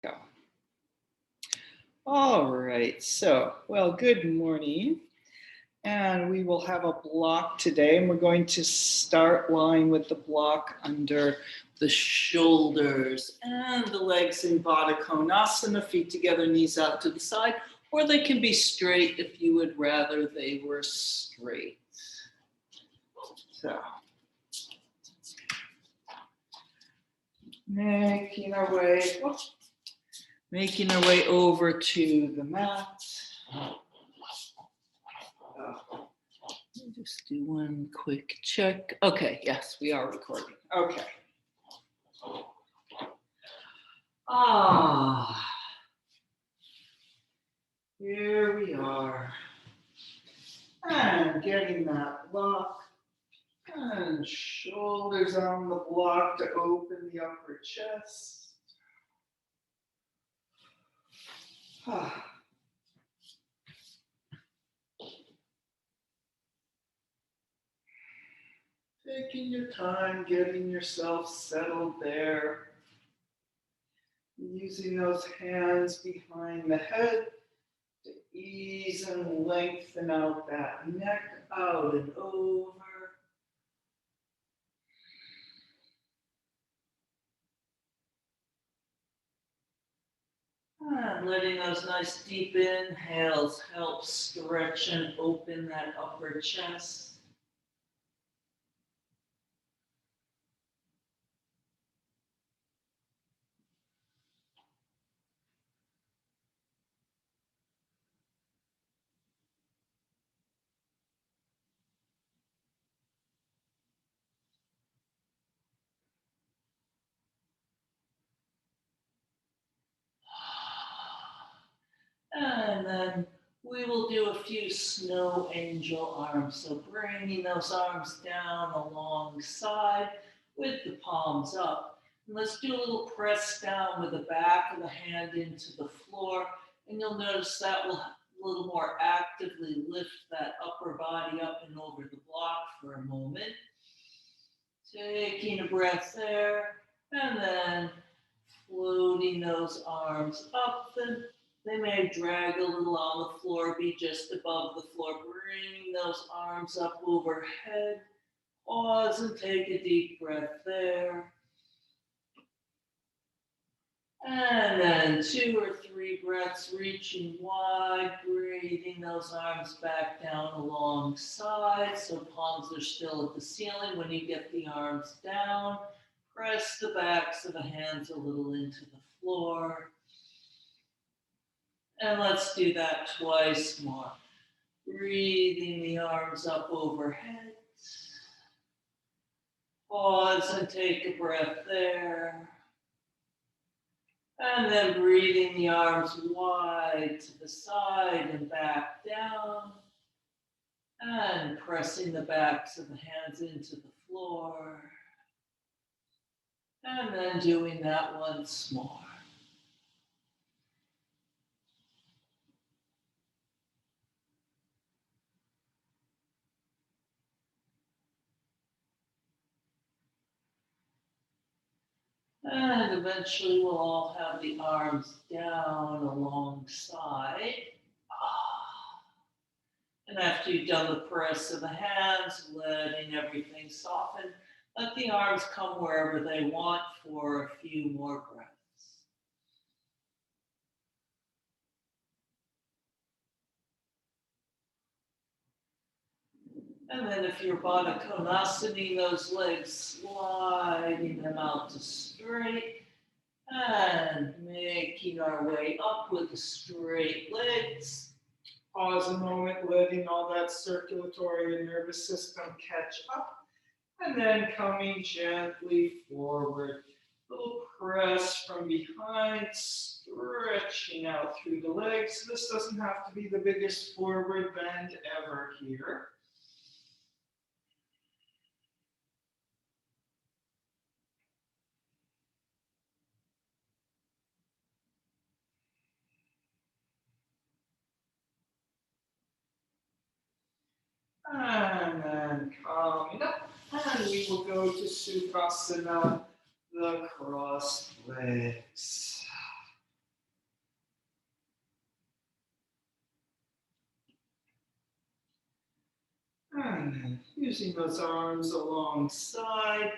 Go. All right, so, well, good morning. And we will have a block today, and we're going to start lying with the block under the shoulders and the legs in Baddha Konasana, feet together, knees out to the side, or they can be straight if you would rather they were straight. So, making our way over to the mat. Let me just do one quick check. Okay, yes, we are recording. Okay. Here we are. And getting that block. And shoulders on the block to open the upper chest. Taking your time, getting yourself settled there. Using those hands behind the head to ease and lengthen out that neck, out and over. And letting those nice deep inhales help stretch and open that upper chest. And then we will do a few snow angel arms. So bringing those arms down alongside with the palms up. And let's do a little press down with the back of the hand into the floor. And you'll notice that will a little more actively lift that upper body up and over the block for a moment. Taking a breath there. And then floating those arms up. They may drag a little on the floor, be just above the floor. Bring those arms up overhead. Pause and take a deep breath there. And then 2 or 3 breaths, reaching wide, breathing those arms back down alongside. So palms are still at the ceiling. When you get the arms down, press the backs of the hands a little into the floor. And let's do that twice more. Breathing the arms up overhead. Pause and take a breath there. And then breathing the arms wide to the side and back down. And pressing the backs of the hands into the floor. And then doing that once more. And eventually we'll all have the arms down alongside. And after you've done the press of the hands, letting everything soften, let the arms come wherever they want for a few more breaths. And then if you're Baddha Konasana, those legs, sliding them out to straight and making our way up with the straight legs. Pause a moment, letting all that circulatory and nervous system catch up. And then coming gently forward. Little press from behind, stretching out through the legs. This doesn't have to be the biggest forward bend ever here. And then coming up, and we will go to Sukhasana, the crossed legs. And using those arms alongside,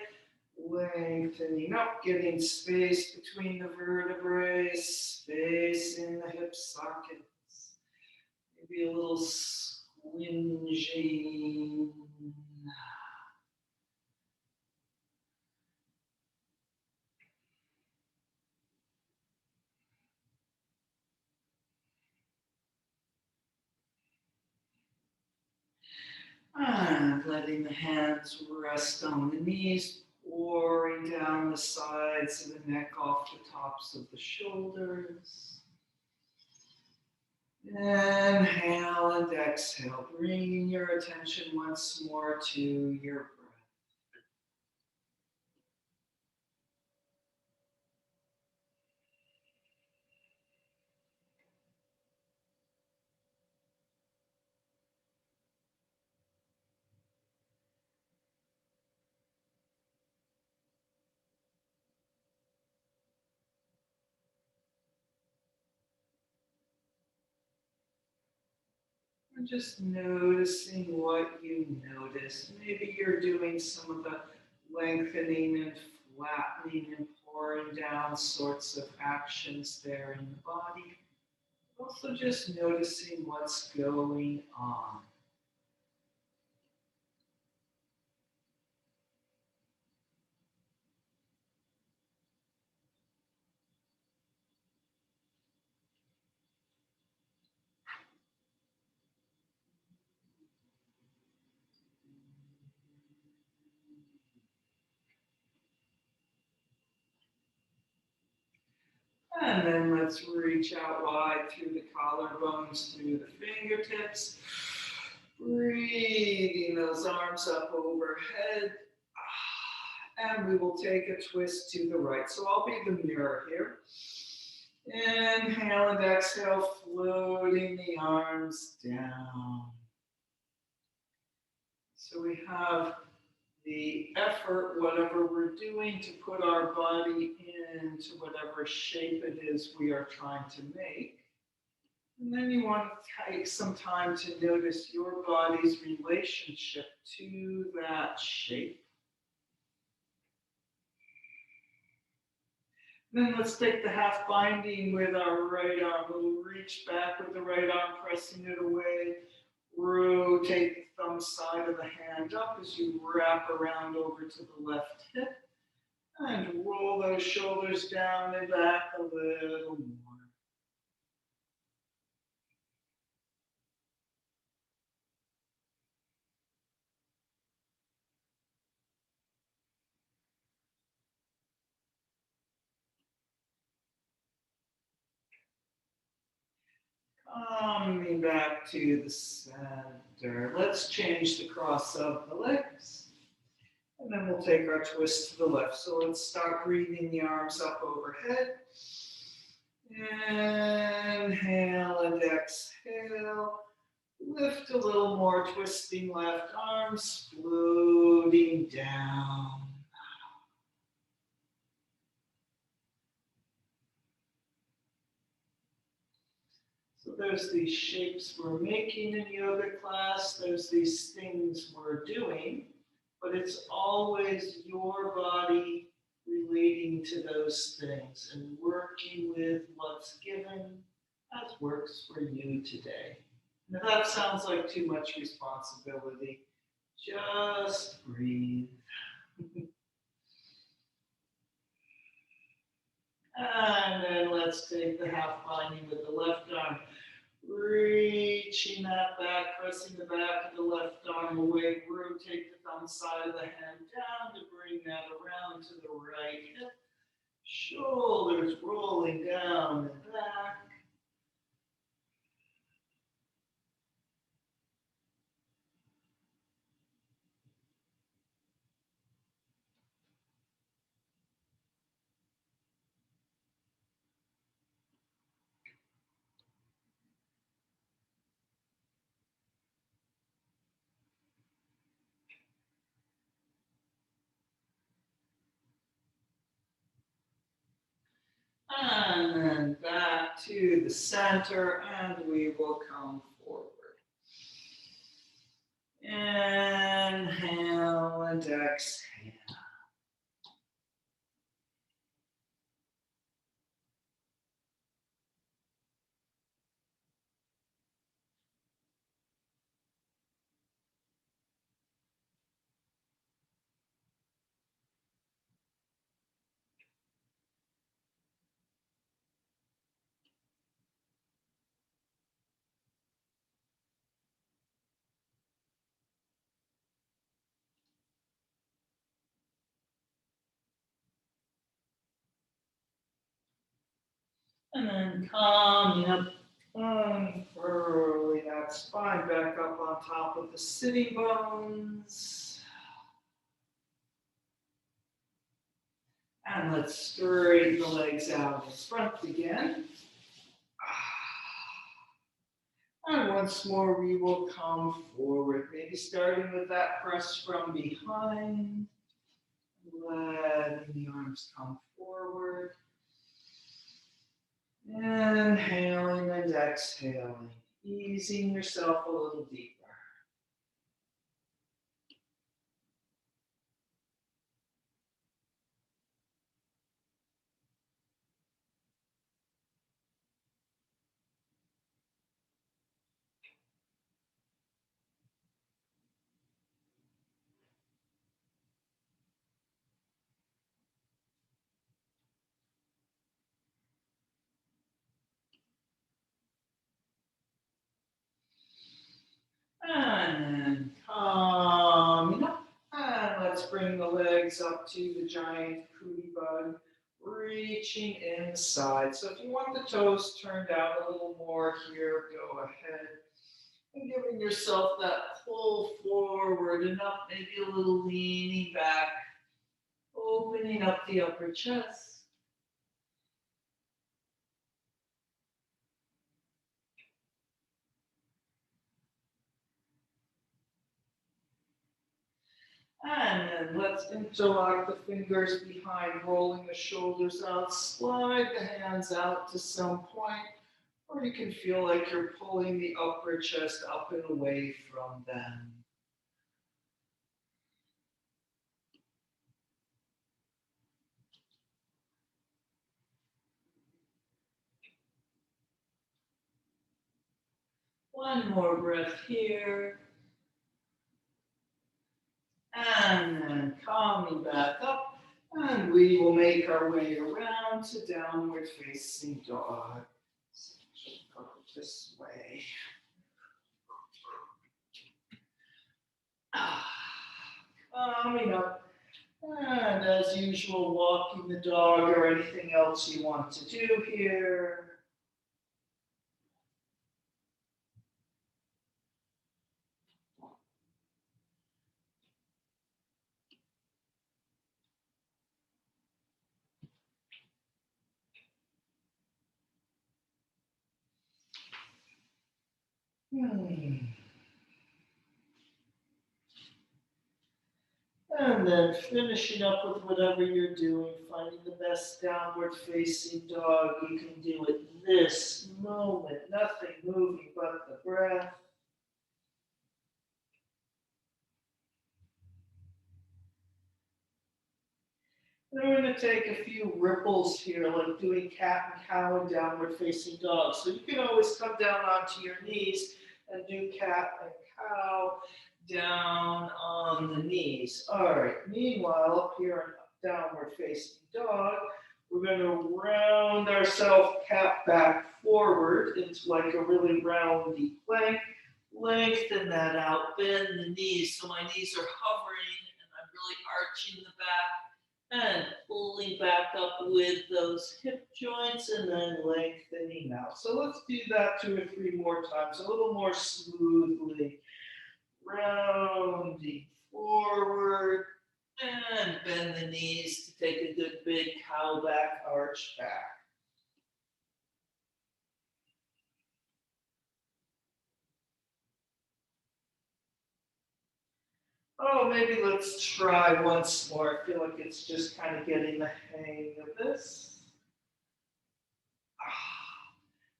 lengthening up, getting space between the vertebrae, space in the hip sockets. Maybe a little squinging. And letting the hands rest on the knees, pouring down the sides of the neck off the tops of the shoulders. Inhale and exhale, bringing your attention once more to your breath. And just noticing what you notice. Maybe you're doing some of the lengthening and flattening and pouring down sorts of actions there in the body. Also just noticing what's going on. And then let's reach out wide through the collarbones, through the fingertips. Breathing those arms up overhead. And we will take a twist to the right. So I'll be the mirror here. Inhale and exhale, floating the arms down. So we have the effort, whatever we're doing, to put our body into whatever shape it is we are trying to make. And then you want to take some time to notice your body's relationship to that shape. Then let's take the half binding with our right arm. We'll reach back with the right arm, pressing it away. Rotate the thumb side of the hand up as you wrap around over to the left hip. And roll those shoulders down and back a little more. Coming back to the center. Let's change the cross of the legs. And then we'll take our twist to the left. So let's start breathing the arms up overhead. Inhale and exhale. Lift a little more, twisting left arms, floating down. So there's these shapes we're making in yoga class. There's these things we're doing. But it's always your body relating to those things and working with what's given as works for you today. And if that sounds like too much responsibility, just breathe. And then let's take the half binding with the left arm. Reaching that back, pressing the back of the left arm away. Rotate the thumb side of the hand down to bring that around to the right hip. Shoulders rolling down and back. And then back to the center, and we will come forward. Inhale and exhale. And then coming up, unfurling that spine back up on top of the sitting bones. And let's straighten the legs out in front again. And once more, we will come forward, maybe starting with that press from behind. Letting the arms come forward. Inhaling and exhaling, easing yourself a little deeper. And then coming up. And let's bring the legs up to the giant cootie bug, reaching inside. So if you want the toes turned out a little more here, go ahead. And giving yourself that pull forward and up, maybe a little leaning back, opening up the upper chest. And then let's interlock the fingers behind, rolling the shoulders out. Slide the hands out to some point, or you can feel like you're pulling the upper chest up and away from them. One more breath here. And then calming back up. And we will make our way around to downward facing dog. So go this way. Coming up. And as usual, walking the dog or anything else you want to do here. And then finishing up with whatever you're doing, finding the best downward facing dog you can do at this moment. Nothing moving but the breath. And we're going to take a few ripples here, like doing cat and cow and downward facing dog. So you can always come down onto your knees and do cat and cow down on the knees. All right, meanwhile, up here in downward facing dog, we're going to round ourselves cat back forward into like a really roundy plank. Lengthen that out, bend the knees so my knees are hovering and I'm really arching the back and pulling back up with those hip joints and then lengthening out. So let's do that 2 or 3 more times, a little more smoothly. Rounding forward and bend the knees to take a good big cow back, arch back. Oh, maybe let's try once more. I feel like it's just kind of getting the hang of this.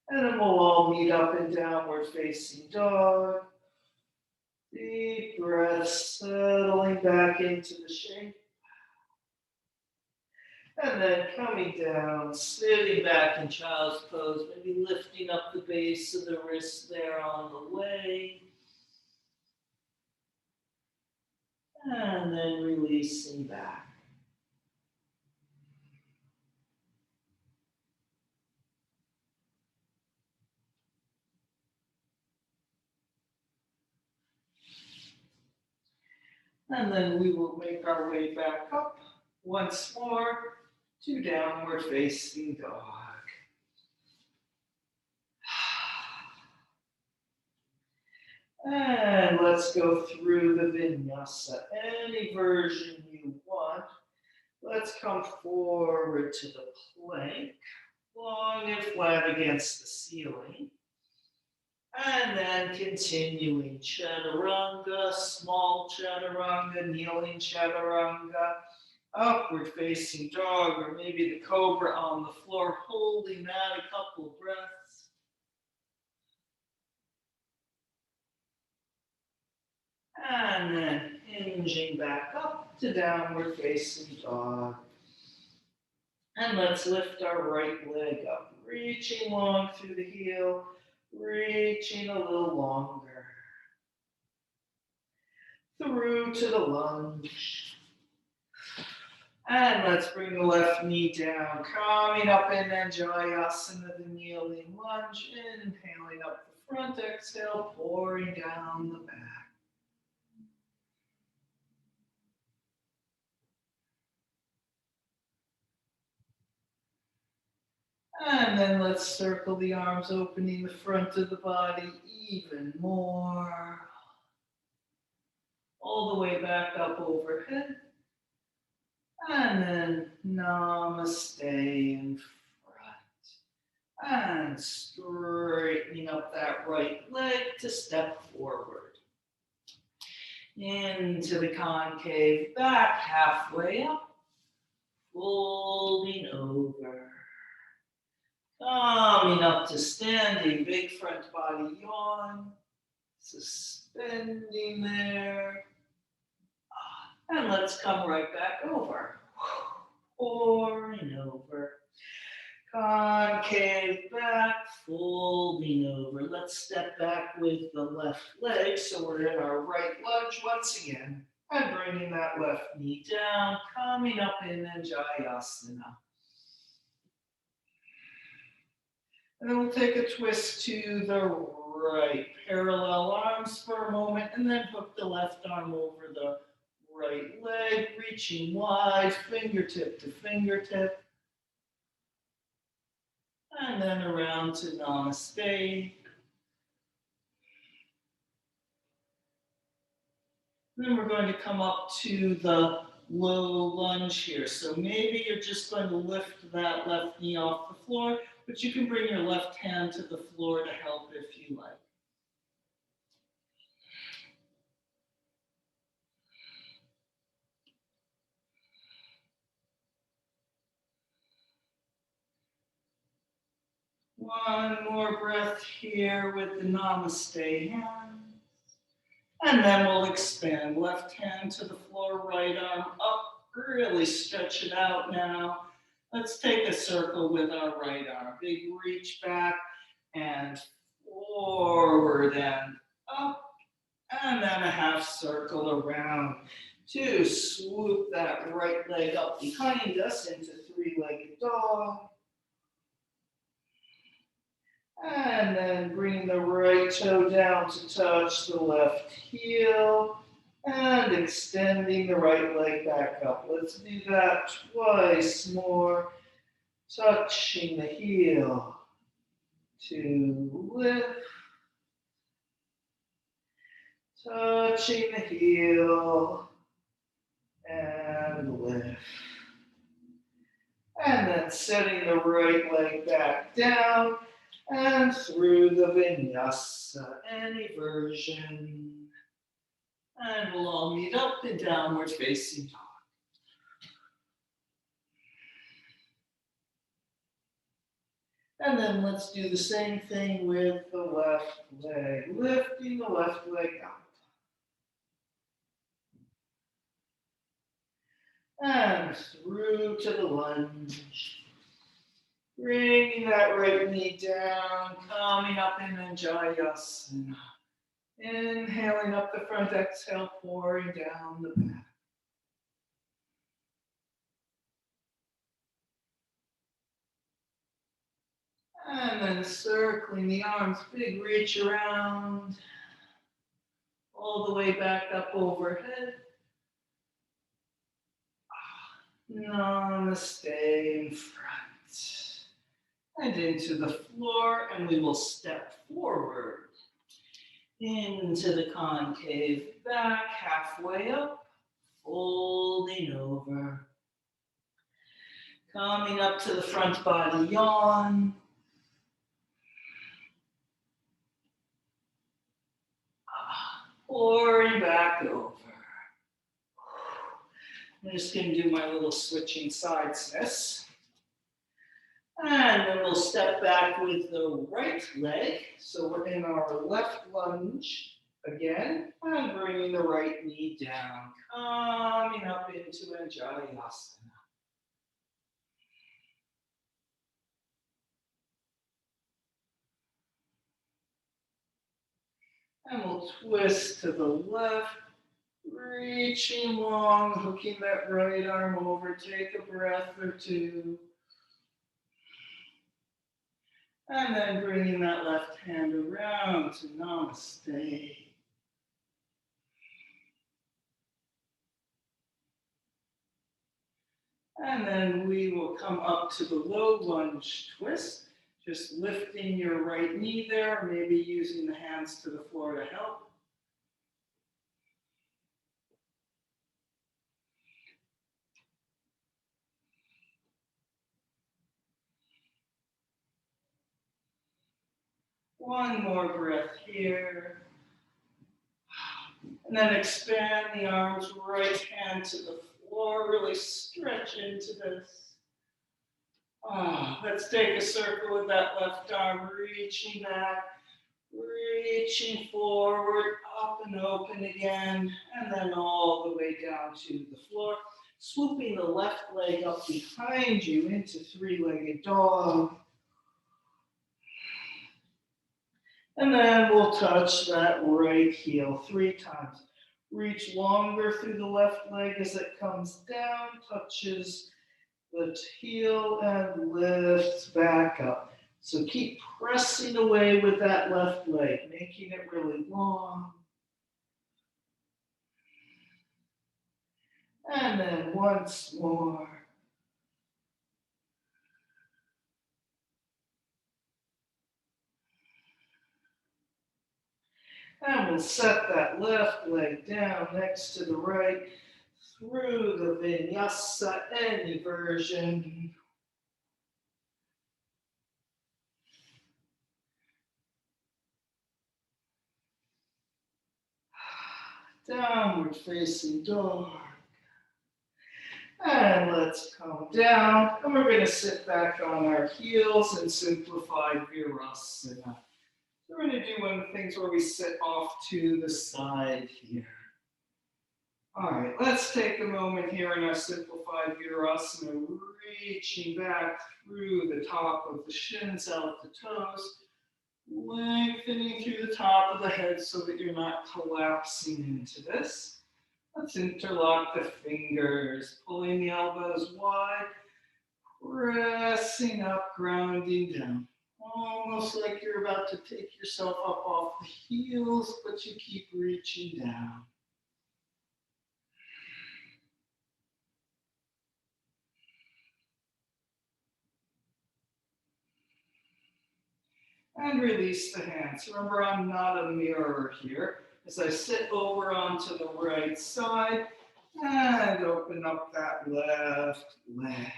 And then we'll all meet up in downward facing dog. Deep breath, settling back into the shape. And then coming down, sitting back in child's pose, maybe lifting up the base of the wrist there on the way. And then releasing back. And then we will make our way back up once more to downward facing dog. And let's go through the vinyasa, any version you want. Let's come forward to the plank, long and flat against the ceiling. And then continuing chaturanga, small chaturanga, kneeling chaturanga, upward facing dog, or maybe the cobra on the floor, holding that a couple of breaths. And then hinging back up to downward facing dog. And let's lift our right leg up, reaching long through the heel, reaching a little longer. Through to the lunge. And let's bring the left knee down, coming up in Vinyansasana, the kneeling lunge, inhaling up the front, exhale, pouring down the back. And then let's circle the arms, opening the front of the body even more. All the way back up overhead. And then namaste in front. And straightening up that right leg to step forward. Into the concave back, halfway up. Folding over. Coming up to standing, big front body yawn. Suspending there. And let's come right back over. Pouring over. Concave back, folding over. Let's step back with the left leg. So we're in our right lunge once again. And bringing that left knee down, coming up in Vinyansasana. And then we'll take a twist to the right. Parallel arms for a moment, and then hook the left arm over the right leg, reaching wide, fingertip to fingertip. And then around to namaste. Then we're going to come up to the low lunge here. So maybe you're just going to lift that left knee off the floor, but you can bring your left hand to the floor to help if you like. One more breath here with the namaste hands. And then we'll expand. Left hand to the floor, right arm up. Really stretch it out now. Let's take a circle with our right arm. Big reach back and forward and up. And then a half circle around to swoop that right leg up behind us into three-legged dog. And then bring the right toe down to touch the left heel. And extending the right leg back up. Let's do that twice more. Touching the heel to lift. Touching the heel and lift. And then setting the right leg back down and through the vinyasa, any version. And we'll all meet up in downward facing dog. And then let's do the same thing with the left leg, lifting the left leg up. And through to the lunge. Bringing that right knee down, coming up in VinyasaSun. Inhaling up the front, exhale, pouring down the back. And then circling the arms, big reach around, all the way back up overhead. Namaste in front. And into the floor, and we will step forward into the concave back, halfway up, folding over. Coming up to the front body yawn. Pouring back over. I'm just going to do my little switching sides this. And then we'll step back with the right leg. So we're in our left lunge again. And bringing the right knee down. Coming up into VinyasaSun. And we'll twist to the left. Reaching long, hooking that right arm over. Take a breath or two. And then bringing that left hand around to Namaste. And then we will come up to the low lunge twist. Just lifting your right knee there, maybe using the hands to the floor to help. One more breath here. And then expand the arms, right hand to the floor. Really stretch into this. Let's take a circle with that left arm, reaching back, reaching forward, up and open again, and then all the way down to the floor. Swooping the left leg up behind you into three-legged dog. And then we'll touch that right heel 3 times. Reach longer through the left leg as it comes down, touches the heel and lifts back up. So keep pressing away with that left leg, making it really long. And then once more. And we'll set that left leg down next to the right through the vinyasa, any version. Downward facing dog. And let's come down. And we're going to sit back on our heels and simplify Virasana. So we're going to do one of the things where we sit off to the side here. All right, let's take a moment here in our simplified Virasana, reaching back through the top of the shins out the toes, lengthening through the top of the head so that you're not collapsing into this. Let's interlock the fingers, pulling the elbows wide, pressing up, grounding down. Almost like you're about to take yourself up off the heels, but you keep reaching down. And release the hands. Remember, I'm not a mirror here. As I sit over onto the right side and open up that left leg.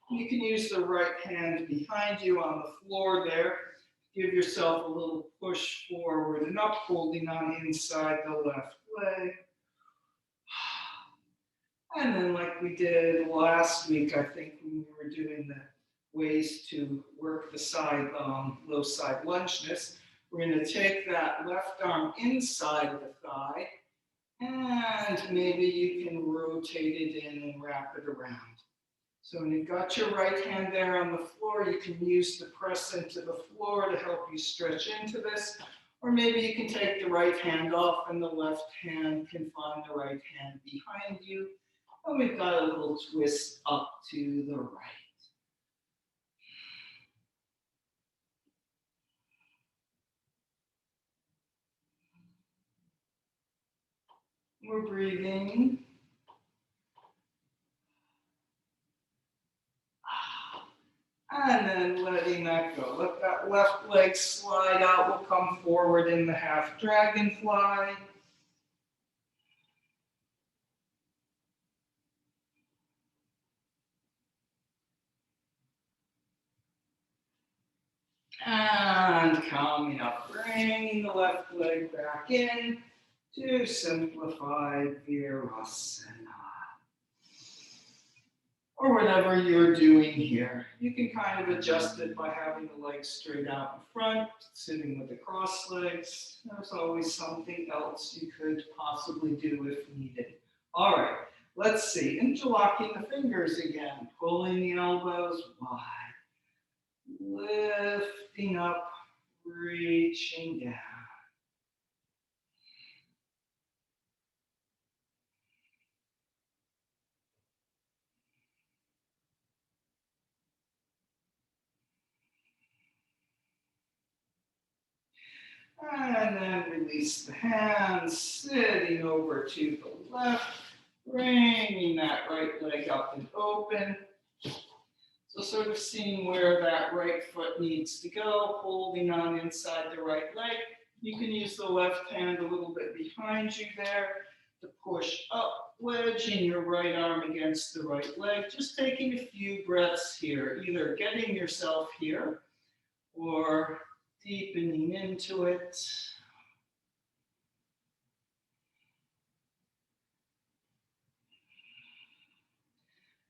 You can use the right hand behind you on the floor there. Give yourself a little push forward and up, holding on inside the left leg. And then like we did last week, I think when we were doing the ways to work the side, low side lungeness, we're going to take that left arm inside of the thigh And maybe you can rotate it in and wrap it around. So when you've got your right hand there on the floor, you can use the press into the floor to help you stretch into this. Or maybe you can take the right hand off and the left hand can find the right hand behind you. And we've got a little twist up to the right. We're breathing. And then letting that go. Let that left leg slide out. We'll come forward in the half dragonfly. And coming up, bringing the left leg back in to simplified Virasana. Or whatever you're doing here. You can kind of adjust it by having the legs straight out in front, sitting with the cross legs. There's always something else you could possibly do if needed. All right, let's see. Interlocking the fingers again, pulling the elbows wide, lifting up, reaching down. And then release the hands, sitting over to the left, bringing that right leg up and open. So sort of seeing where that right foot needs to go, holding on inside the right leg. You can use the left hand a little bit behind you there to push up, wedging your right arm against the right leg. Just taking a few breaths here, either getting yourself here or deepening into it.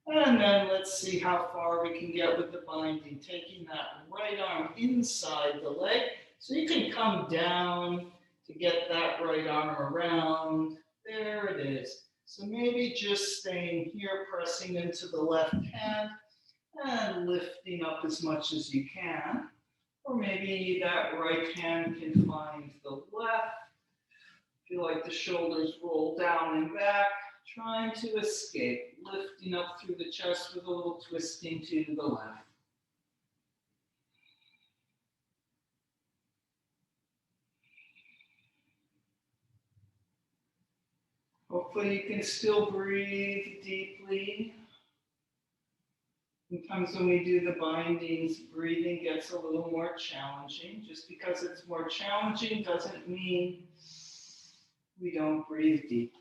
And then let's see how far we can get with the binding, taking that right arm inside the leg. So you can come down to get that right arm around. There it is. So maybe just staying here, pressing into the left hand and lifting up as much as you can. Or maybe that right hand can find the left. Feel like the shoulders roll down and back, trying to escape, lifting up through the chest with a little twisting to the left. Hopefully you can still breathe deeply. Sometimes when we do the bindings, breathing gets a little more challenging. Just because it's more challenging doesn't mean we don't breathe deeply.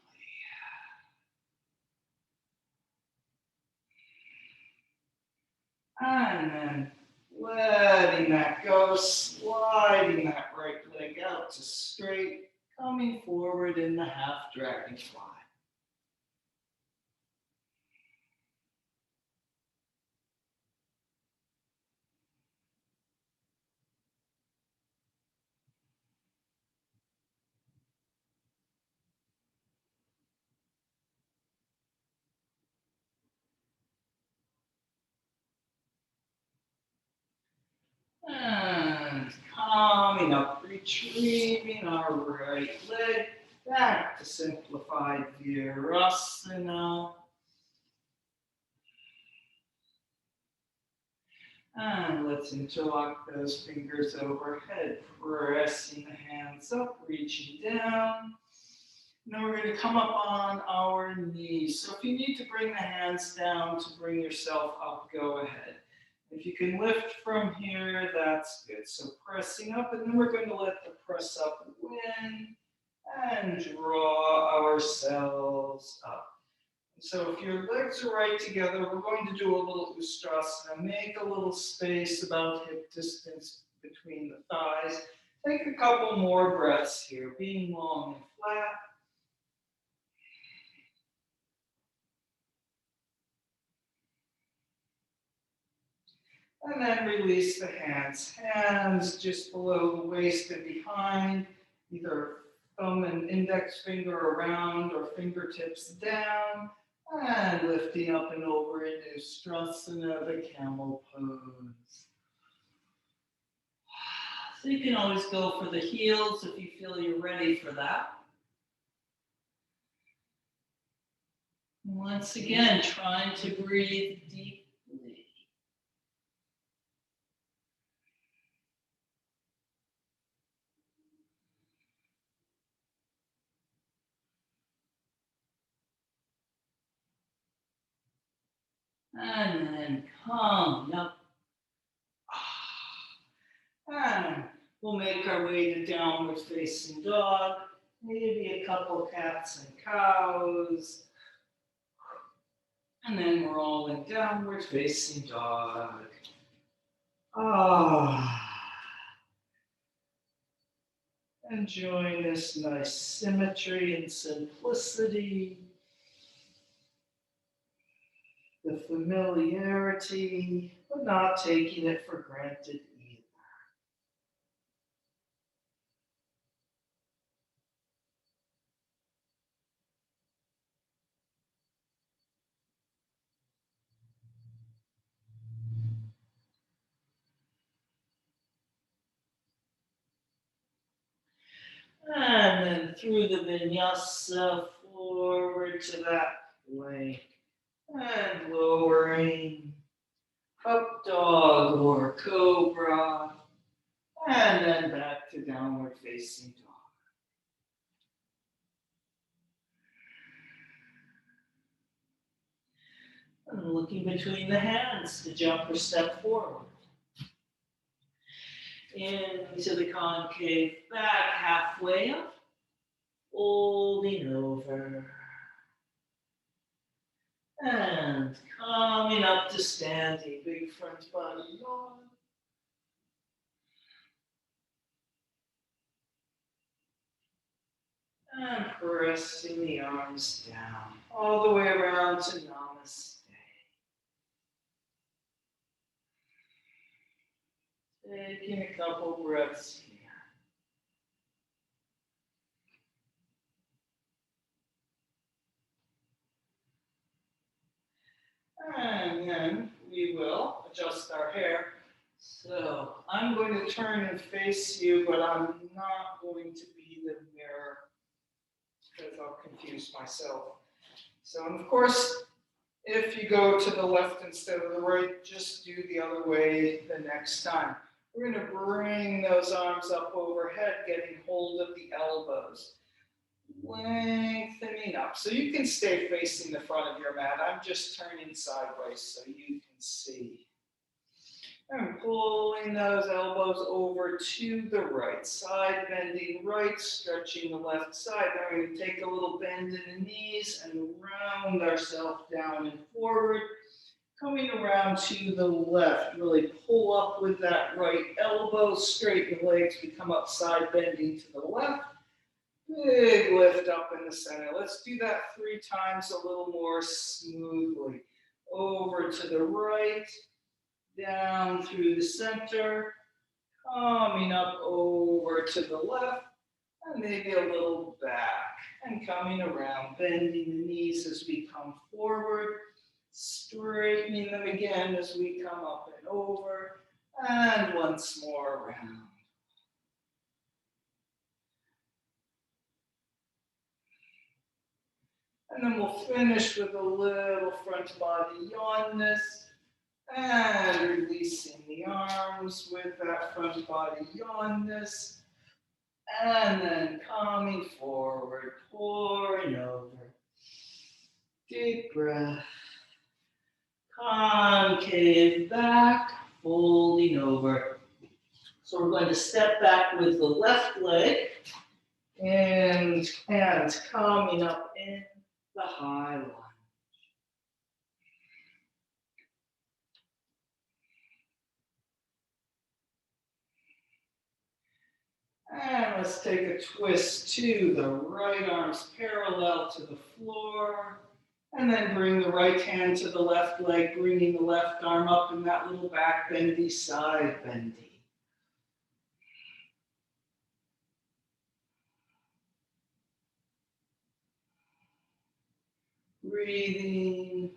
And then letting that go, sliding that right leg out to straight, coming forward in the half dragonfly. And coming up, retrieving our right leg back to simplified Virasana. And let's interlock those fingers overhead, pressing the hands up, reaching down. Now we're going to come up on our knees. So if you need to bring the hands down to bring yourself up, go ahead. If you can lift from here, that's good. So pressing up, and then we're going to let the press up win and draw ourselves up. So if your legs are right together, we're going to do a little Ustrasana. Make a little space about hip distance between the thighs. Take a couple more breaths here, being long and flat. And then release the hands. Hands just below the waist and behind, either thumb and index finger around or fingertips down, and lifting up and over into Ustrasana, the camel pose. So you can always go for the heels if you feel you're ready for that. Once again, trying to breathe deeply. And then come up. And we'll make our way to downward facing dog. Maybe a couple cats and cows. And then rolling downward facing dog. Enjoying this nice symmetry and simplicity. The familiarity, but not taking it for granted either. And then through the vinyasa, forward to that plank. And lowering, up dog or cobra. And then back to downward facing dog. And looking between the hands to jump or step forward. Into the concave back, halfway up, folding over. And coming up to standing, big front body yawn. And pressing the arms down, all the way around to namaste. Taking a couple breaths here. And then we will adjust our hair. So I'm going to turn and face you, but I'm not going to be the mirror because I'll confuse myself. So, and of course, if you go to the left instead of the right, just do the other way the next time. We're going to bring those arms up overhead, getting hold of the elbows. Lengthening up. So you can stay facing the front of your mat. I'm just turning sideways so you can see. And pulling those elbows over to the right side, bending right, stretching the left side. Then we're going to take a little bend in the knees and round ourselves down and forward. Coming around to the left, really pull up with that right elbow, straighten the legs. We come up side bending to the left. Big lift up in the center. Let's do that 3 times a little more smoothly. Over to the right, down through the center, coming up over to the left, and maybe a little back, and coming around, bending the knees as we come forward, straightening them again as we come up and over, and once more around. And then we'll finish with a little front body yawnness and releasing the arms with that front body yawnness. And then coming forward, pouring over. Deep breath. Concave back, folding over. So we're going to step back with the left leg and hands coming up in the high lunge. And let's take a twist to the right arms parallel to the floor. And then bring the right hand to the left leg, bringing the left arm up in that little back bendy, side bendy. Breathing.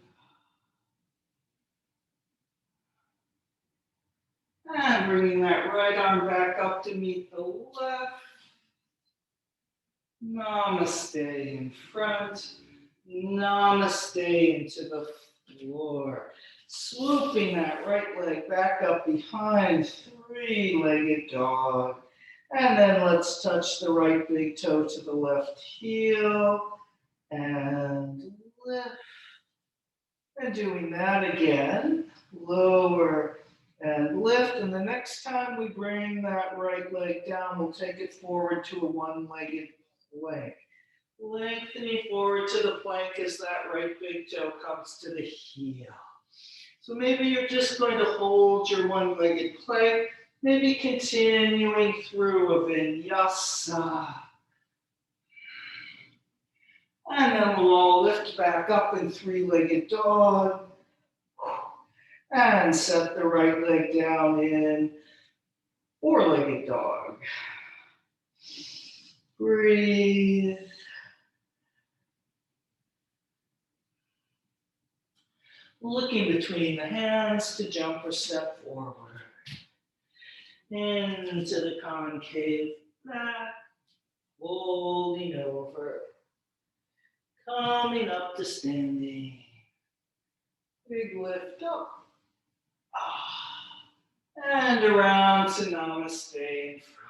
And bringing that right arm back up to meet the left. Namaste in front. Namaste into the floor. Swooping that right leg back up behind, three-legged dog. And then let's touch the right big toe to the left heel and lift. And doing that again, lower and lift. And the next time we bring that right leg down, we'll take it forward to a one-legged plank. Lengthening forward to the plank as that right big toe comes to the heel. So maybe you're just going to hold your one-legged plank, maybe continuing through a vinyasa. And then we'll all lift back up in three-legged dog. And set the right leg down in four-legged dog. Breathe. Looking between the hands to jump or step forward. Into the concave back. Folding over. Coming up to standing. Big lift up. And around to namaste in front.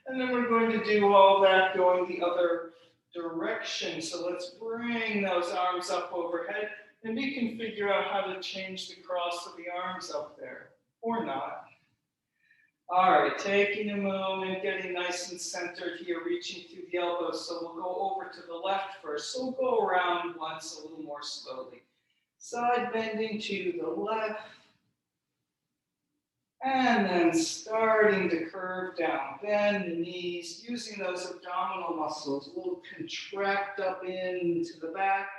And then we're going to do all that going the other direction. So let's bring those arms up overhead. And we can figure out how to change the cross of the arms up there, or not. All right, taking a moment, getting nice and centered here, reaching through the elbows. So we'll go over to the left first. So we'll go around once a little more slowly. Side bending to the left. And then starting to curve down. Bend the knees, using those abdominal muscles. A little contract up into the back.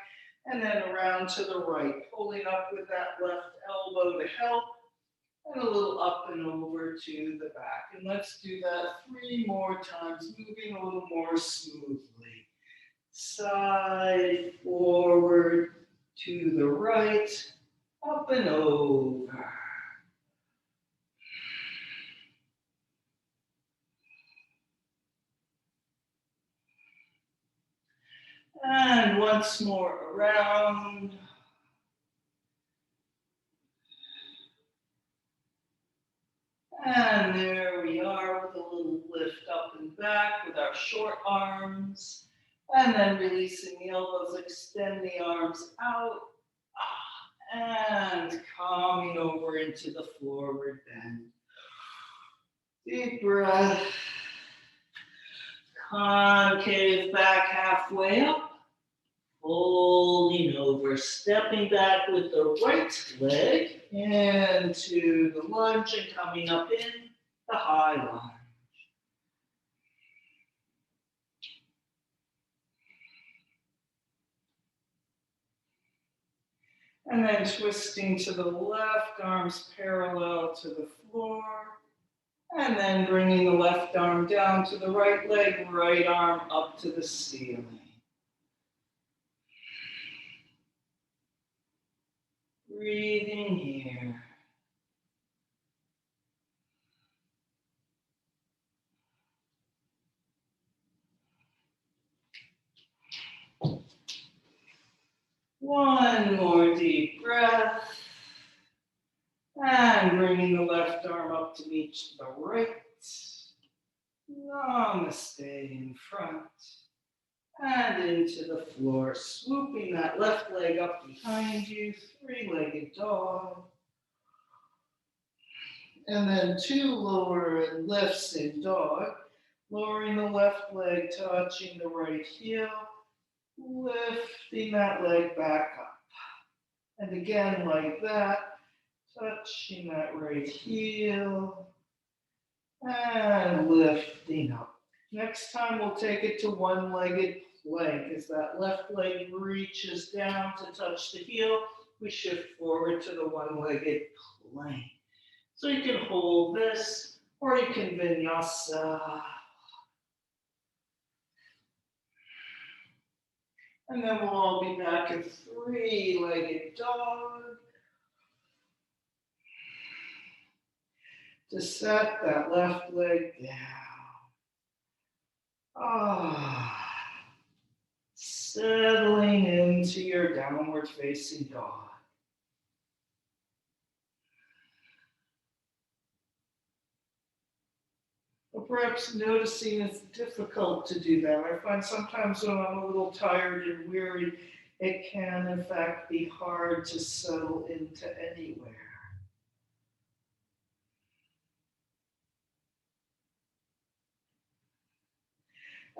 And then around to the right. Pulling up with that left elbow to help. And a little up and over to the back. And let's do that 3 more times, moving a little more smoothly. Side, forward, to the right, up and over. And once more around. And there we are with a little lift up and back with our short arms. And then releasing the elbows, extend the arms out. And coming over into the forward bend. Deep breath. Concave back halfway up. Folding over, stepping back with the right leg into the lunge and coming up in the high lunge. And then twisting to the left, arms parallel to the floor. And then bringing the left arm down to the right leg, right arm up to the ceiling. Breathing here. One more deep breath. And bringing the left arm up to meet the right. Namaste in front. And into the floor, swooping that left leg up behind you, 3-legged dog. And then 2 lower and lifts in dog, lowering the left leg, touching the right heel, lifting that leg back up. And again, like that, touching that right heel, and lifting up. Next time we'll take it to one-legged plank. As that left leg reaches down to touch the heel, we shift forward to the one-legged plank. So you can hold this, or you can vinyasa. And then we'll all be back in three-legged dog. To set that left leg down. Settling into your downward facing dog. Or perhaps noticing it's difficult to do that. I find sometimes when I'm a little tired and weary, it can in fact be hard to settle into anywhere.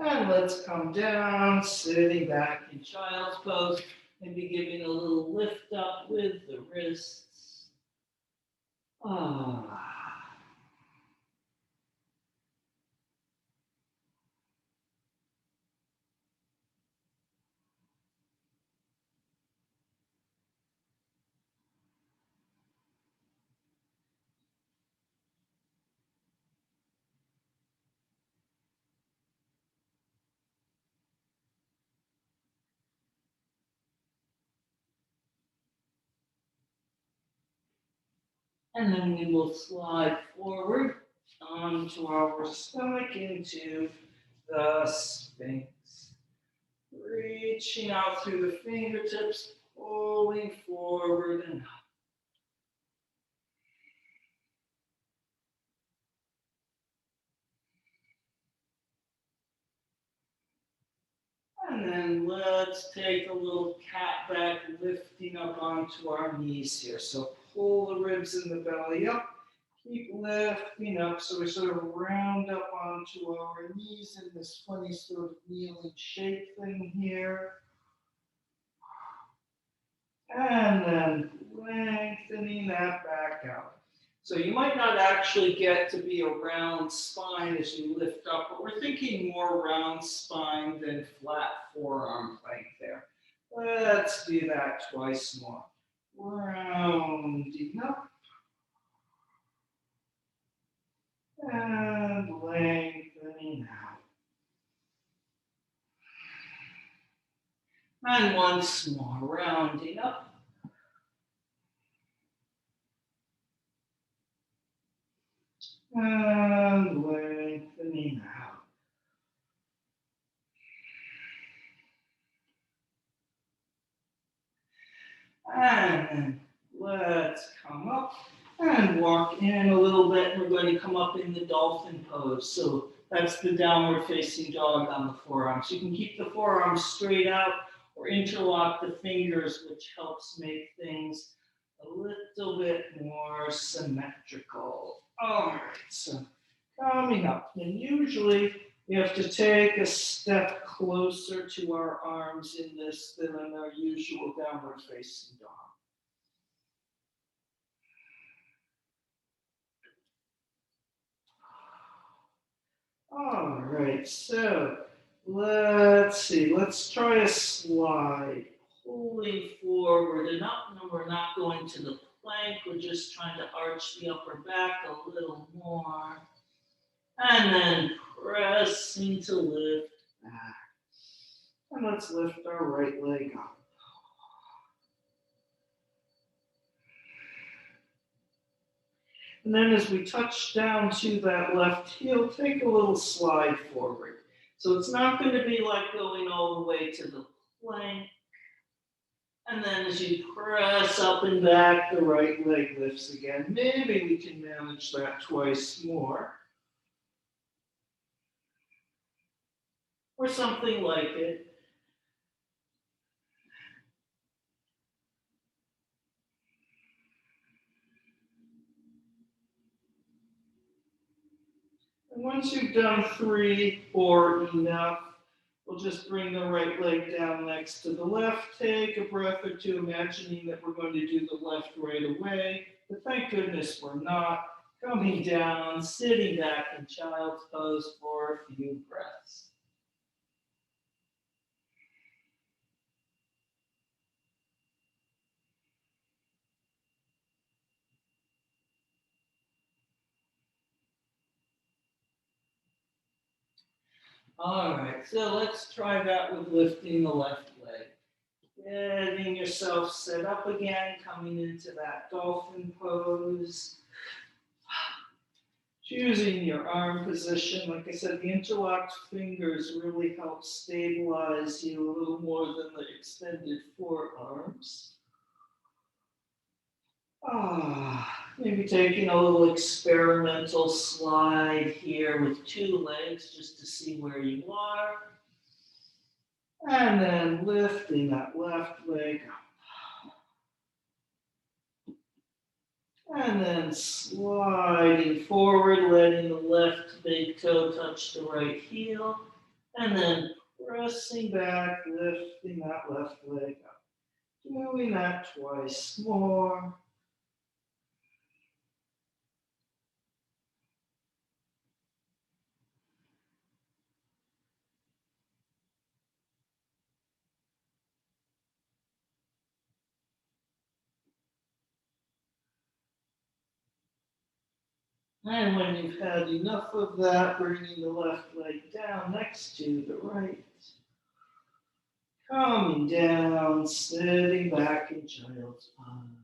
And let's come down, sitting back in child's pose, maybe giving a little lift up with the wrists. And then we will slide forward onto our stomach into the Sphinx. Reaching out through the fingertips, pulling forward and up. And then let's take a little cat back, lifting up onto our knees here. So pull the ribs in the belly up. Keep lifting up, so we sort of round up onto our knees in this funny sort of kneeling shape thing here. And then lengthening that back out. So you might not actually get to be a round spine as you lift up, but we're thinking more round spine than flat forearm plank there. Let's do that twice more. Rounding up. And lengthening out. And once more, rounding up. And lengthening out. And let's come up and walk in a little bit. We're going to come up in the dolphin pose. So that's the downward facing dog on the forearms. You can keep the forearms straight out or interlock the fingers, which helps make things a little bit more symmetrical. All right, so coming up, and usually we have to take a step closer to our arms in this than in our usual downward facing dog. All right, so let's see. Let's try a slide. Pulling forward and up. No, we're not going to the plank. We're just trying to arch the upper back a little more. And then pressing to lift back. And let's lift our right leg up. And then as we touch down to that left heel, take a little slide forward. So it's not going to be like going all the way to the plank. And then as you press up and back, the right leg lifts again. Maybe we can manage that twice more. Or something like it. And once you've done 3 or enough, we'll just bring the right leg down next to the left. Take a breath or two, imagining that we're going to do the left right away. But thank goodness we're not. Coming down, sitting back in child's pose for a few breaths. All right, so let's try that with lifting the left leg. Getting yourself set up again, coming into that dolphin pose. Choosing your arm position. Like I said, the interlocked fingers really help stabilize you a little more than the extended forearms. Maybe taking a little experimental slide here with two legs just to see where you are. And then lifting that left leg up. And then sliding forward, letting the left big toe touch the right heel. And then pressing back, lifting that left leg up. Doing that twice more. And when you've had enough of that, bringing the left leg down next to the right. Coming down, sitting back in child's pose.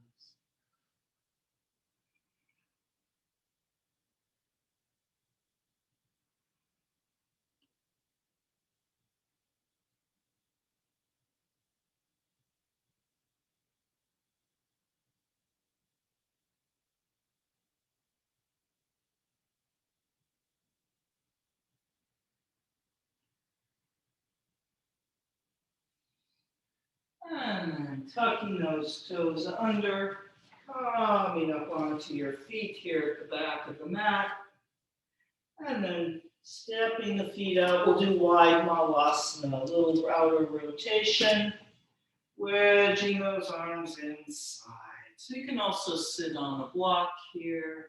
And then tucking those toes under, coming up onto your feet here at the back of the mat. And then stepping the feet out, we'll do wide malasana, a little outer rotation, wedging those arms inside. So you can also sit on a block here.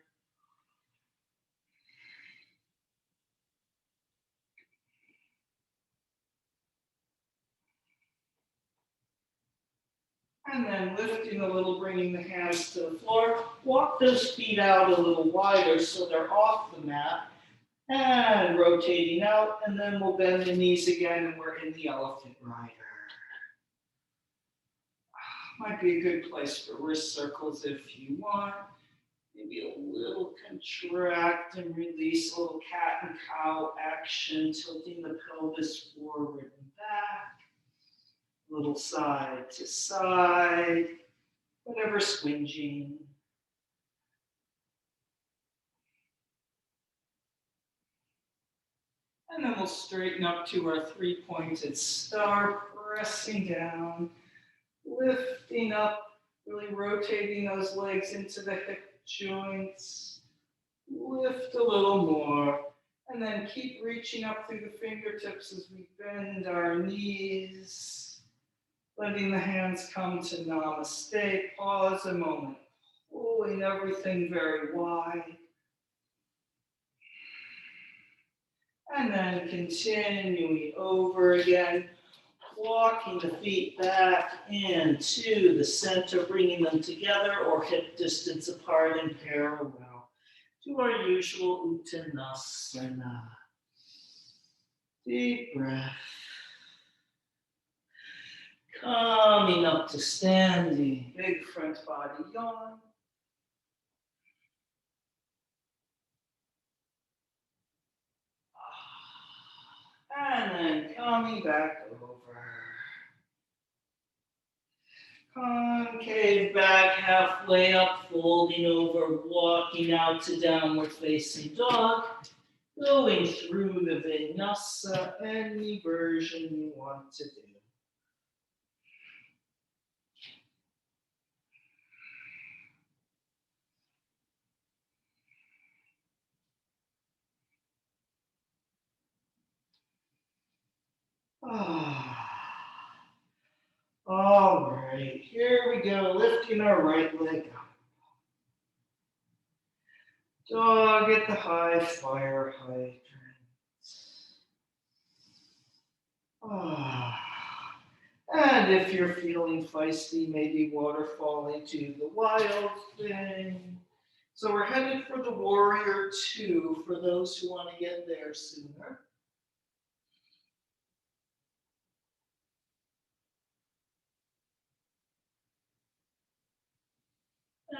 And then lifting a little, bringing the hands to the floor. Walk those feet out a little wider so they're off the mat. And rotating out, and then we'll bend the knees again, and we're in the elephant rider. Might be a good place for wrist circles if you want. Maybe a little contract and release, a little cat and cow action, tilting the pelvis forward and back. A little side to side, whatever swinging. And then we'll straighten up to our three-pointed star, pressing down, lifting up, really rotating those legs into the hip joints. Lift a little more, and then keep reaching up through the fingertips as we bend our knees. Letting the hands come to namaste. Pause a moment, pulling everything very wide. And then continuing over again, walking the feet back into the center, bringing them together or hip distance apart in parallel to our usual Uttanasana. Deep breath. Coming up to standing, big front body yawn. And then coming back over. Concave back, halfway up, folding over, walking out to downward facing dog. Going through the vinyasa, any version you want to do. All right, here we go, lifting our right leg up. Dog at the high fire hydrant. And if you're feeling feisty, maybe waterfall into the wild thing. So we're headed for the warrior two for those who want to get there sooner.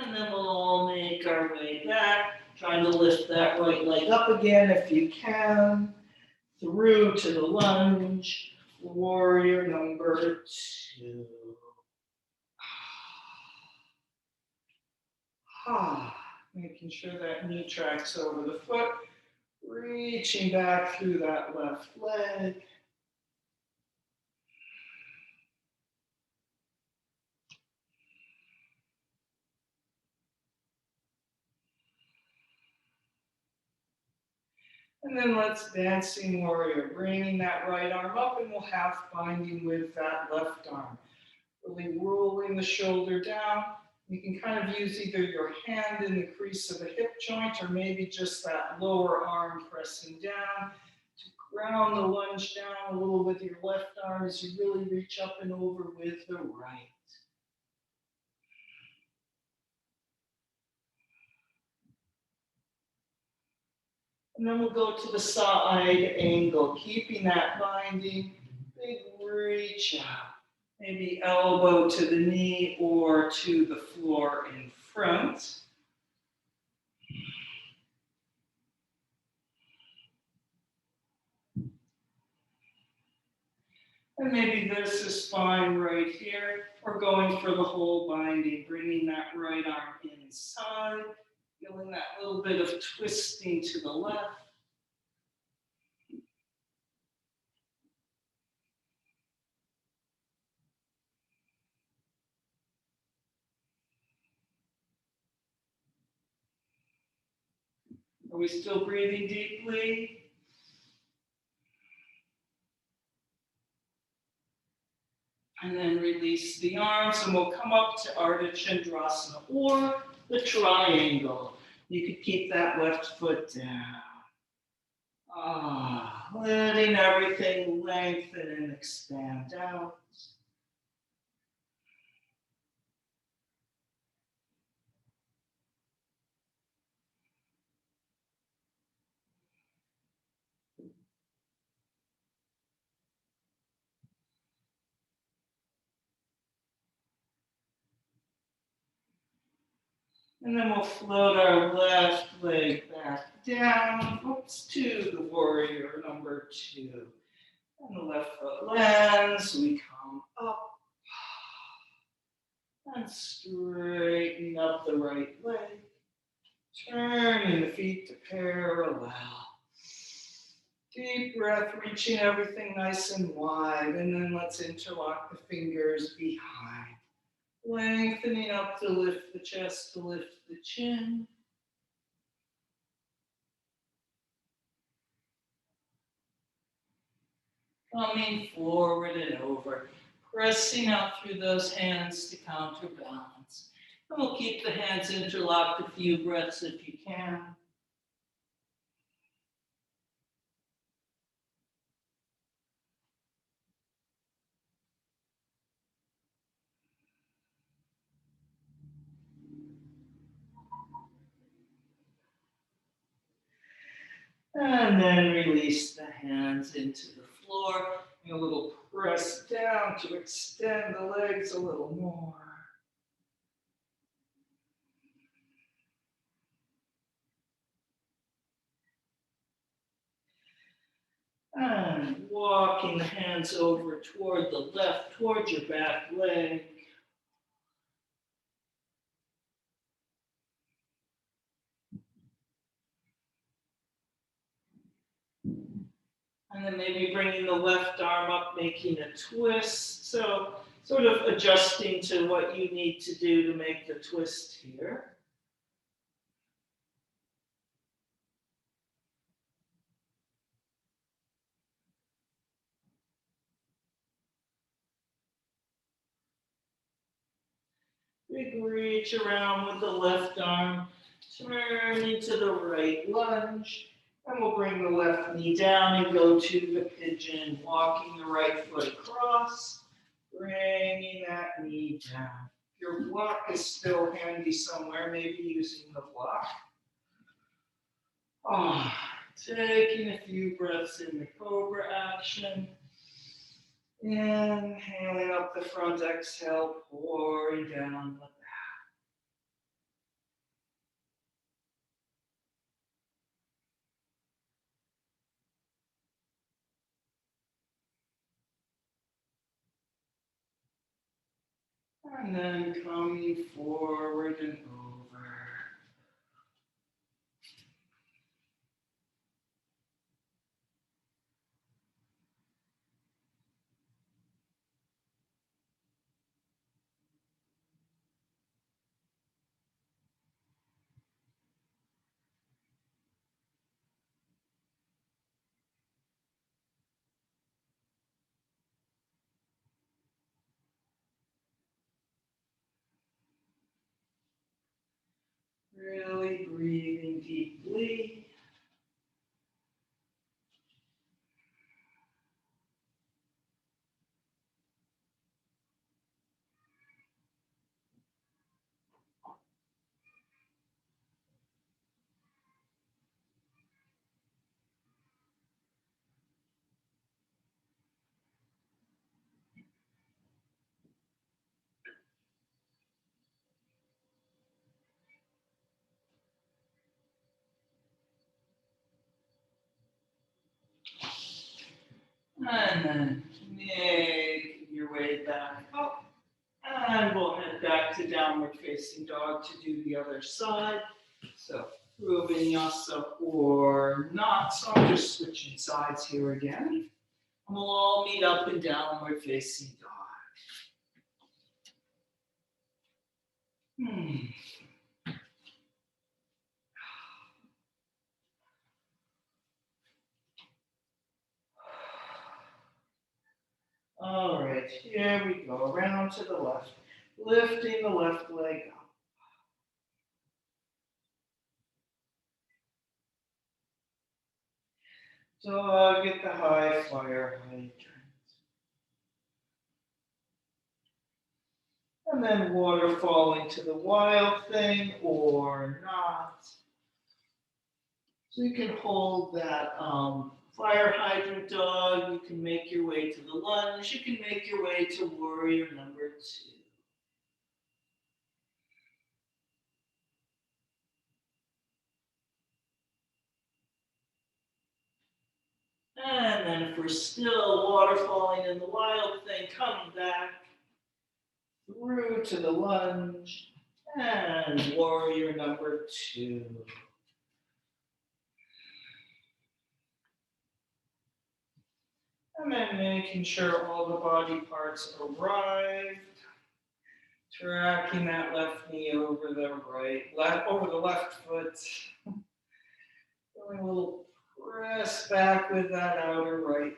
And then we'll all make our way back, trying to lift that right leg up again if you can, through to the lunge, warrior number 2. Making sure that knee tracks over the foot, reaching back through that left leg. And then let's dancing warrior, bringing that right arm up, and we'll half binding with that left arm. Really rolling the shoulder down. You can kind of use either your hand in the crease of the hip joint or maybe just that lower arm pressing down to ground the lunge down a little with your left arm as you really reach up and over with the right. And then we'll go to the side angle, keeping that binding, big reach out. Maybe elbow to the knee or to the floor in front. And maybe this is fine right here. We're going for the whole binding, bringing that right arm inside, feeling that little bit of twisting to the left. Are we still breathing deeply? And then release the arms, and we'll come up to Ardha Chandrasana or the triangle. You could keep that left foot down. Letting everything lengthen and expand out. And then we'll float our left leg back down, to the warrior number 2. And the left foot lands, we come up and straighten up the right leg, turning the feet to parallel. Deep breath, reaching everything nice and wide, and then let's interlock the fingers behind. Lengthening up to lift the chest, to lift the chin. Coming forward and over, pressing out through those hands to counterbalance. And we'll keep the hands interlocked a few breaths if you can. And then release the hands into the floor. And a little press down to extend the legs a little more. And walking the hands over toward the left, toward your back leg. And then maybe bringing the left arm up, making a twist. So sort of adjusting to what you need to do to make the twist here. Big reach around with the left arm, turning to the right lunge, and we'll bring the left knee down and go to the pigeon, walking the right foot across, bringing that knee down. If your block is still handy somewhere, maybe using the block. Taking a few breaths in the cobra action. Inhaling up the front, exhale, pouring down the back. And then coming forward and over. Really breathing deeply. And then make your way back up. And we'll head back to downward facing dog to do the other side. So through vinyasa or not. So I'm just switching sides here again. And we'll all meet up in downward facing dog. All right, here we go. Around to the left. Lifting the left leg up. Dog at the high flyer hydrant. And then waterfall into the wild thing or not. So you can hold that fire hydrant dog. You can make your way to the lunge. You can make your way to warrior number 2. And then if we're still waterfalling in the wild thing, coming back through to the lunge and warrior number 2. And then making sure all the body parts arrived. Tracking that left knee over the over the left foot. Going a little press back with that outer right leg.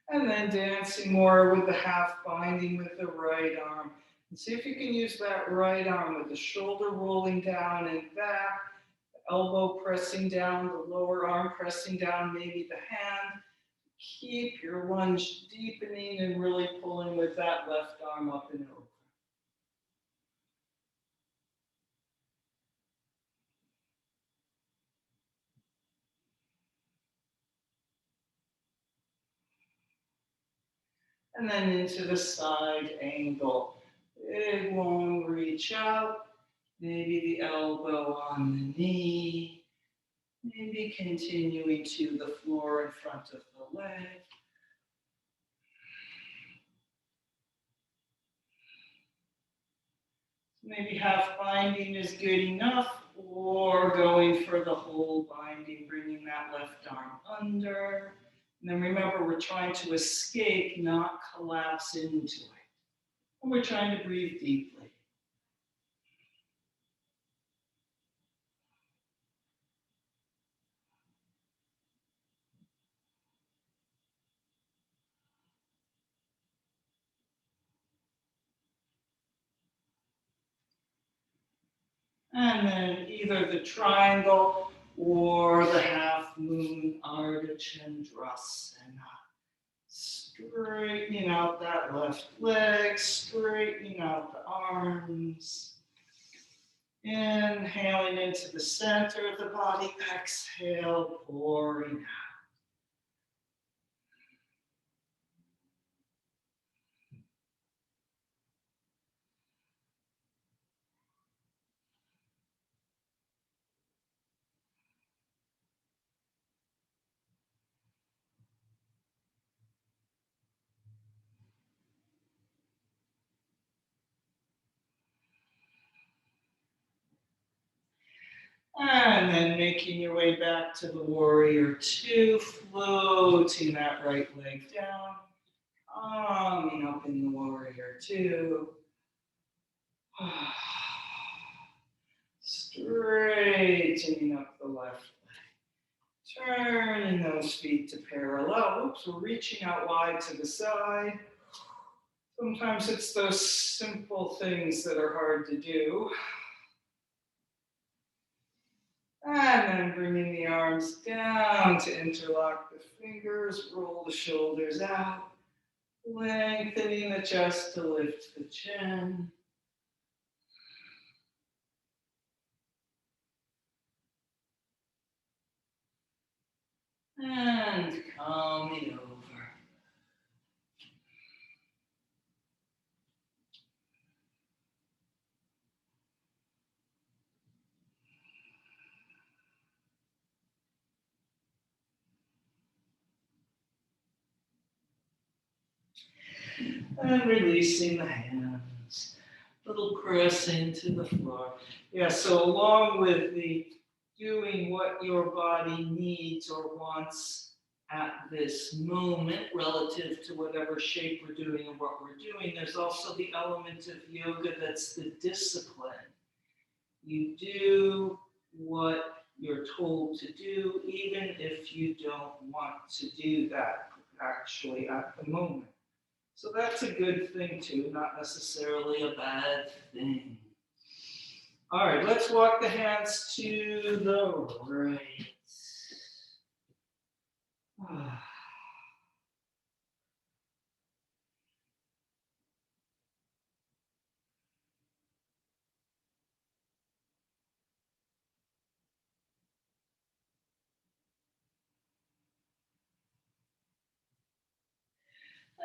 And then dancing more with the half binding with the right arm. And see if you can use that right arm with the shoulder rolling down and back, the elbow pressing down, the lower arm pressing down, maybe the hand. Keep your lunge deepening and really pulling with that left arm up and over. And then into the side angle. Big long reach out. Maybe the elbow on the knee. Maybe continuing to the floor in front of the leg. Maybe half binding is good enough, or going for the whole binding, bringing that left arm under. And then remember, we're trying to escape, not collapse into it. And we're trying to breathe deeply. And then either the triangle or the half moon Ardha Chandrasana. Straightening out that left leg, straightening out the arms. Inhaling into the center of the body, exhale, pouring out. And then making your way back to the warrior two, floating that right leg down, coming up in the warrior two. Straightening up the left leg. Turning those feet to parallel. Oops, we're reaching out wide to the side. Sometimes it's those simple things that are hard to do. And then bringing the arms down to interlock the fingers, roll the shoulders out, lengthening the chest to lift the chin. And coming over. And releasing the hands. Little press into the floor. Yeah, so along with the doing what your body needs or wants at this moment relative to whatever shape we're doing and what we're doing, there's also the element of yoga that's the discipline. You do what you're told to do, even if you don't want to do that actually at the moment. So that's a good thing too, not necessarily a bad thing. All right, let's walk the hands to the right.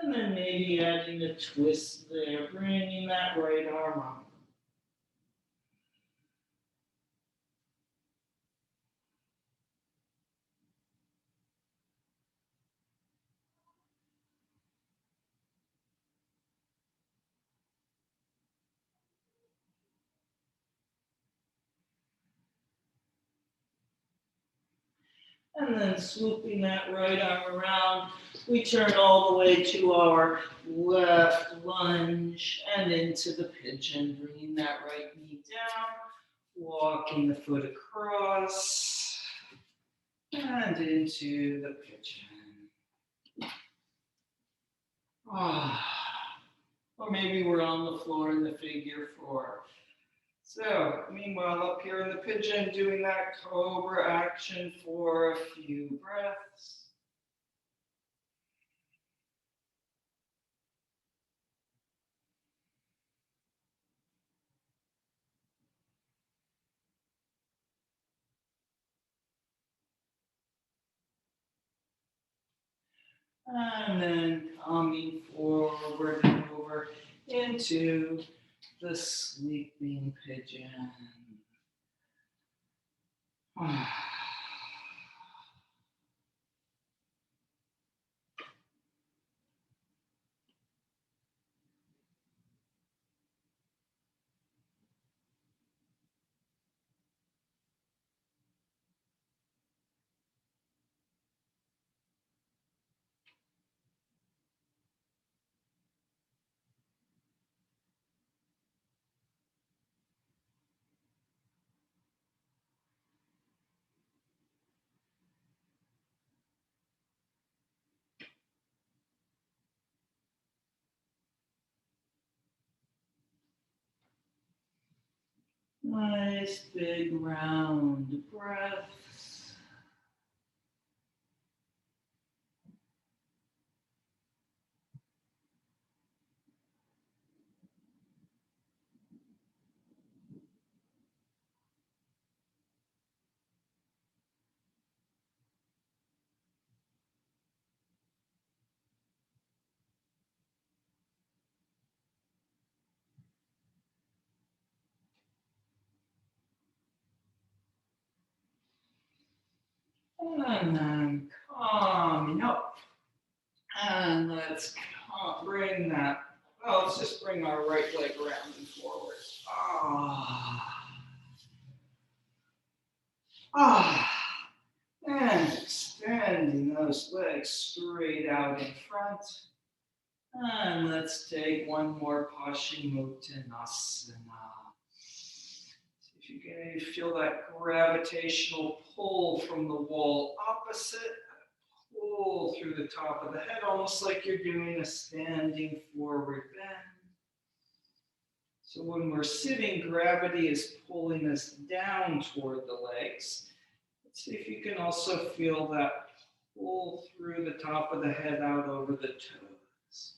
And then maybe adding a twist there, bringing that right arm up. And then swooping that right arm around, we turn all the way to our left lunge and into the pigeon, bringing that right knee down, walking the foot across, and into the pigeon. Or maybe we're on the floor in the figure four. So, meanwhile, up here in the pigeon, doing that cobra action for a few breaths. And then coming forward and over into the sleeping pigeon. Nice big round breaths. And then coming up. And let's bring that. Well, let's just bring our right leg around and forward. those legs straight out in front. And let's take one more Paschimottanasana. See if you can feel that gravitational pull from the wall opposite. Pull through the top of the head, almost like you're doing a standing forward bend. So when we're sitting, gravity is pulling us down toward the legs. Let's see if you can also feel that pull through the top of the head out over the toes.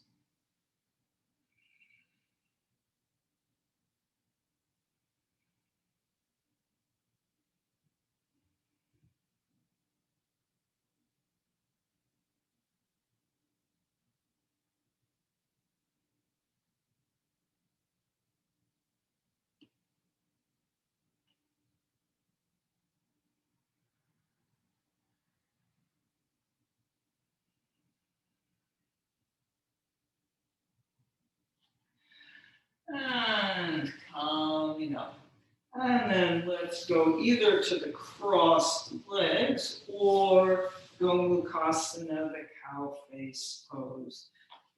And coming up. And then let's go either to the crossed legs or Gomukhasana, the cow face pose.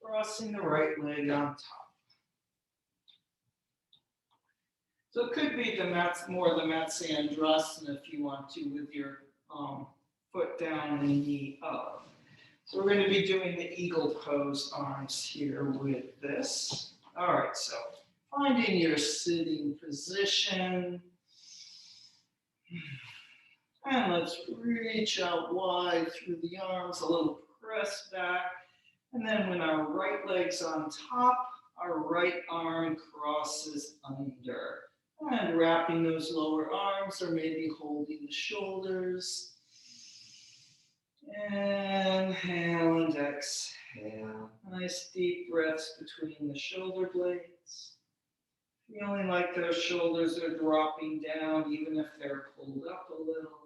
Crossing the right leg on top. So it could be more the Matsyendrasana if you want to, with your foot down and knee up. So we're going to be doing the eagle pose arms here with this. All right, so finding your sitting position. And let's reach out wide through the arms, a little press back. And then when our right leg's on top, our right arm crosses under. And wrapping those lower arms or maybe holding the shoulders. Inhale and exhale. Nice deep breaths between the shoulder blades. Feeling like those shoulders are dropping down even if they're pulled up a little.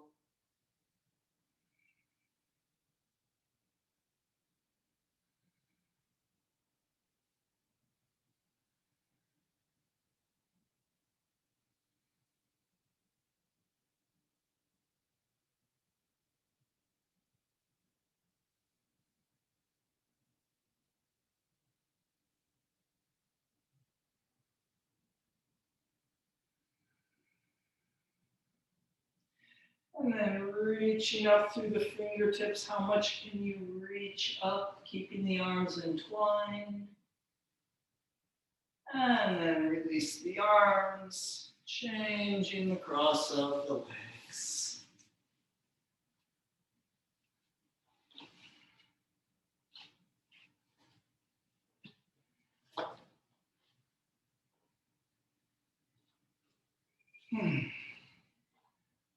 And then reaching up through the fingertips. How much can you reach up, keeping the arms entwined? And then release the arms, changing the cross of the legs.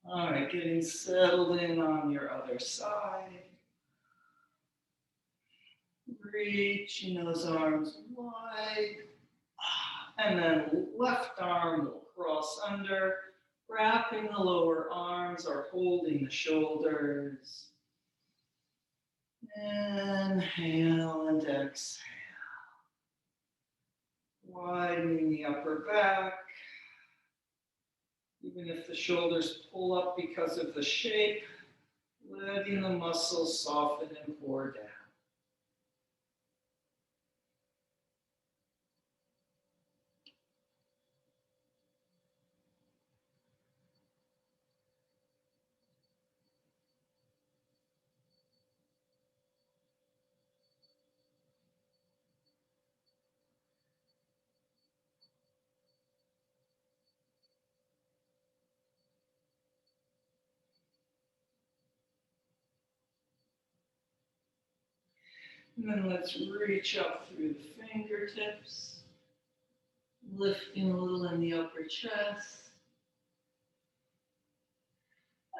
All right, getting settled in on your other side. Reaching those arms wide. And then left arm will cross under, wrapping the lower arms or holding the shoulders. Inhale and exhale. Widening the upper back. Even if the shoulders pull up because of the shape, letting the muscles soften and pour down. And then let's reach up through the fingertips, lifting a little in the upper chest.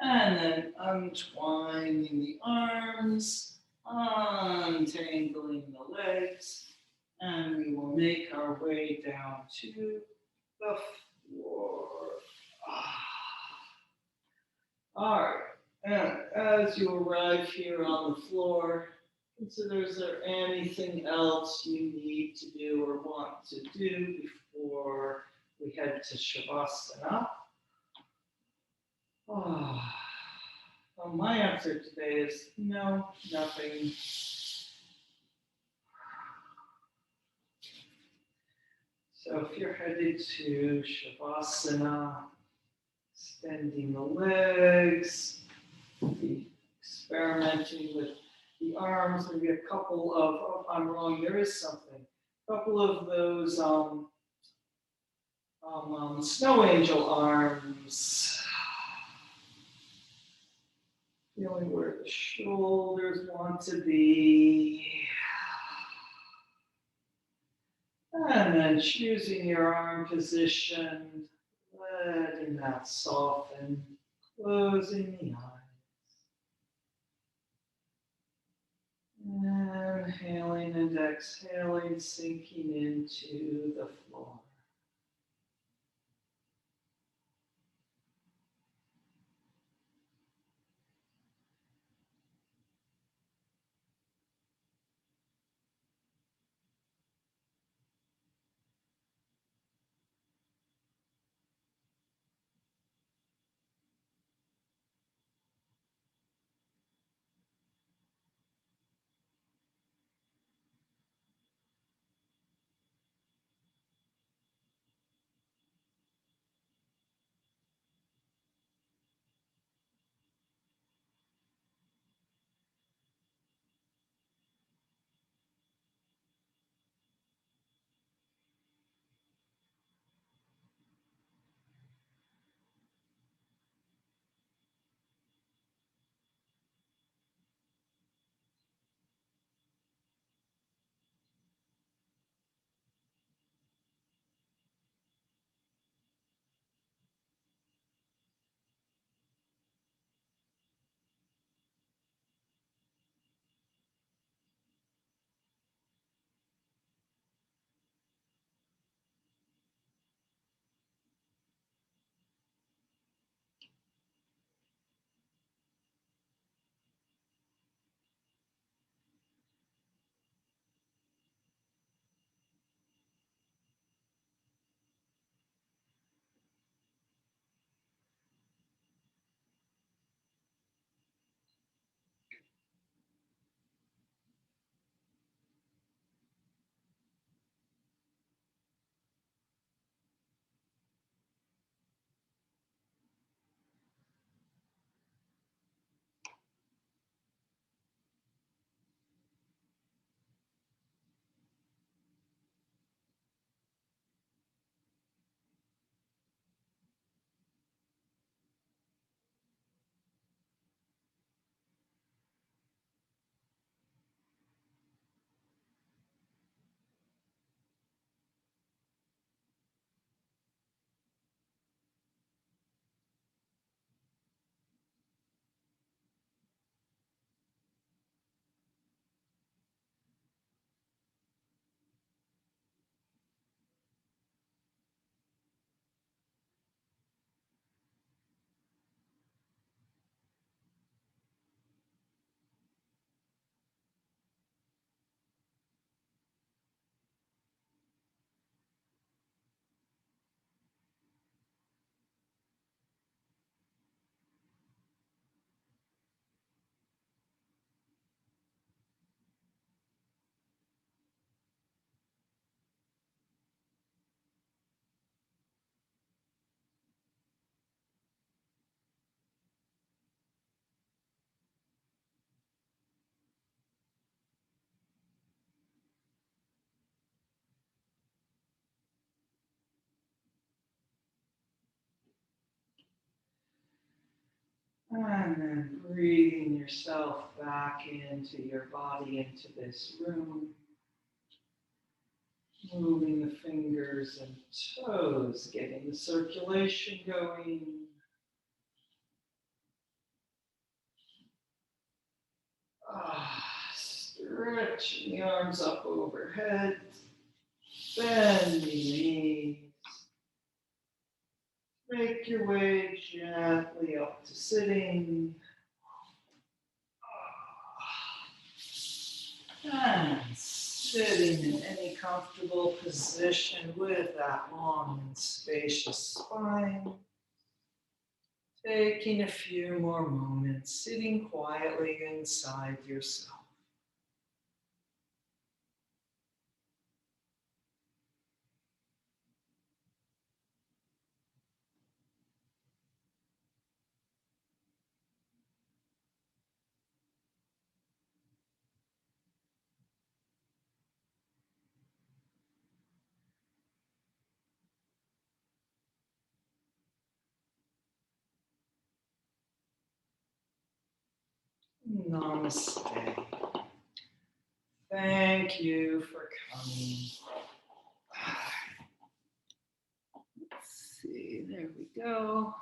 And then untwining the arms, untangling the legs, and we will make our way down to the floor. All right, and as you arrive here on the floor, consider, is there anything else you need to do or want to do before we head to Shavasana? All Well, my answer today is no, nothing. So if you're headed to Shavasana, extending the legs, be experimenting with the arms, maybe a couple of, oh, I'm wrong, there is something. A couple of those snow angel arms. Feeling where the shoulders want to be. And then choosing your arm position, letting that soften, closing the eyes. Inhaling and exhaling, sinking into the floor. And then breathing yourself back into your body, into this room. Moving the fingers and toes, getting the circulation going. Stretching the arms up overhead. Bend the knees. Make your way gently up to sitting. And sitting in any comfortable position with that long and spacious spine. Taking a few more moments, sitting quietly inside yourself. Namaste. Thank you for coming. Let's see, there we go.